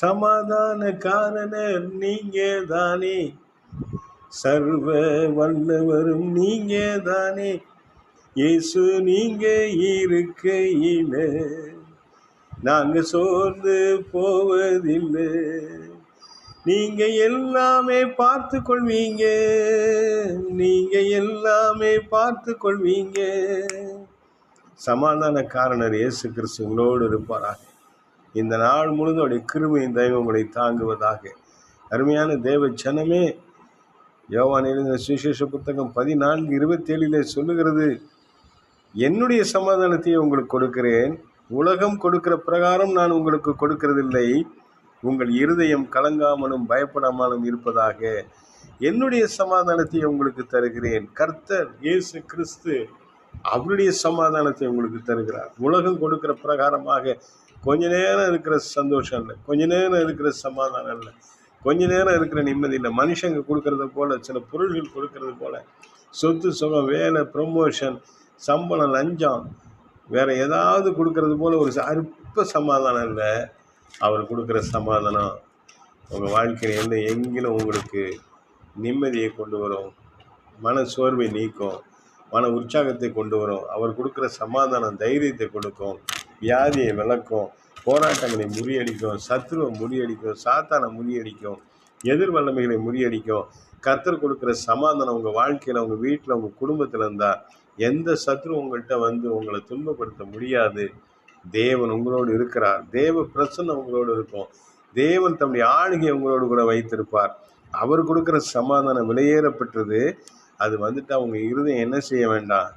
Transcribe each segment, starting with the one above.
சமாதான காரணர் நீங்க தானே, சர்வ வல்லவரும் நீங்க தானே. இயேசு நீங்க இருக்கையில நாங்க சோர்ந்து போவதில்லை. நீங்க எல்லாமே பார்த்து கொள்வீங்க, நீங்க எல்லாமே பார்த்து கொள்வீங்க. சமாதான காரணர் இயேசு கிறிஸ்து உங்களோடு இருப்பாராக. இந்த நாள் முழுதும் அவருடைய கிருபையின் தெய்வம் உங்களை தாங்குவதாக. அருமையான தேவ ஜனமே, யோவான் எழுதின சுவிசேஷ புத்தகம் 14:27 சொல்லுகிறது, என்னுடைய சமாதானத்தையே உங்களுக்கு கொடுக்கிறேன், உலகம் கொடுக்கிற பிரகாரம் நான் உங்களுக்கு கொடுக்கிறதில்லை. உங்கள் இருதயம் கலங்காமலும் பயப்படாமலும் இருப்பதாக. என்னுடைய சமாதானத்தை உங்களுக்கு தருகிறேன். கர்த்தர் இயேசு கிறிஸ்து அவருடைய சமாதானத்தை உங்களுக்கு தருகிறார். உலகம் கொடுக்கிற பிரகாரமாக கொஞ்ச நேரம் இருக்கிற சந்தோஷம் இல்லை, கொஞ்ச நேரம் இருக்கிற சமாதானம் இல்லை, கொஞ்ச நேரம் இருக்கிற நிம்மதி இல்லை. மனுஷங்க கொடுக்கறது போல, சில பொருள்கள் கொடுக்கறது போல, சொத்து சுகம், வேலை, ப்ரொமோஷன், சம்பளம், லஞ்சம், வேற ஏதாவது கொடுக்கறது போல ஒரு அற்ப சமாதானம் இல்லை. அவர் கொடுக்குற சமாதானம் உங்கள் வாழ்க்கையில் எங்கிலும் உங்களுக்கு நிம்மதியை கொண்டு வரும், மன சோர்வை நீக்கும், மன உற்சாகத்தை கொண்டு வரும். அவர் கொடுக்குற சமாதானம் தைரியத்தை கொடுக்கும், வியாதியை விளக்கும், போராட்டங்களை முறியடிக்கும், சத்துருவை முறியடிக்கும், சாத்தானை முறியடிக்கும், எதிர் வல்லமைகளை முறியடிக்கும். கர்த்தர் கொடுக்குற சமாதானம் உங்கள் வாழ்க்கையில், உங்கள் வீட்டில், உங்கள் குடும்பத்தில் இருந்தால் எந்த சத்துரு உங்கள்கிட்ட வந்து உங்களை துன்பப்படுத்த முடியாது. தேவன் உங்களோடு இருக்கிறார். தேவ பிரசன்னம் உங்களோடு இருக்கும். தேவன் தம்முடைய ஆளுகையை உங்களோடு கூட வைத்திருப்பார். அவர் கொடுக்குற சமாதானம் விலையேறப்பட்டது. அது வந்துட்டு அவங்க இருதயம் என்ன செய்ய வேண்டாம்,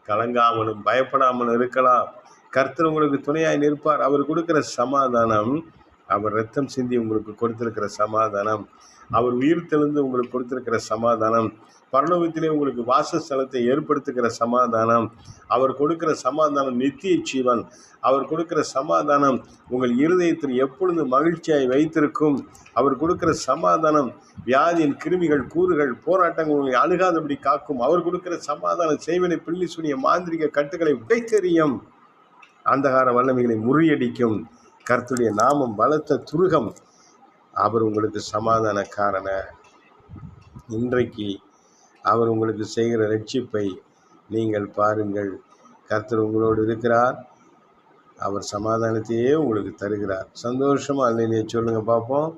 கலங்காமலும் பயப்படாமலும் இருக்கலாம். கர்த்தர் உங்களுக்கு துணையாய் நிற்பார். அவர் கொடுக்குற சமாதானம், அவர் ரத்தம் சிந்தி உங்களுக்கு கொடுத்திருக்கிற சமாதானம், அவர் உயிர் தெளிந்து உங்களுக்கு கொடுத்திருக்கிற சமாதானம், பரலோகத்திலே உங்களுக்கு வாசஸ்தலத்தை ஏற்படுத்துகிற சமாதானம், அவர் கொடுக்கிற சமாதானம் நித்திய ஜீவன். அவர் கொடுக்கிற சமாதானம் உங்கள் இருதயத்தில் எப்பொழுது மகிழ்ச்சியாய் வைத்திருக்கும். அவர் கொடுக்கிற சமாதானம் வியாதியின் கிருமிகள், கூறுகள், போராட்டங்கள் உங்களை அணுகாதபடி காக்கும். அவர் கொடுக்கிற சமாதானம் செய்வனை, பிள்ளி, சுனிய, மாந்திரிக கட்டுகளை உடைத்தெறியும், அந்தகார வல்லமைகளை முறியடிக்கும். கர்த்தருடைய நாமம் பலத்த துருகம். அவர் உங்களுக்கு சமாதான காரணர். இன்றைக்கு அவர் உங்களுக்கு செய்கிற ரட்சிப்பை நீங்கள் பாருங்கள். கர்த்தர் உங்களோடு இருக்கிறார். அவர் சமாதானத்தையே உங்களுக்கு தருகிறார். சந்தோஷமா இல்லையே சொல்லுங்க பார்ப்போம்.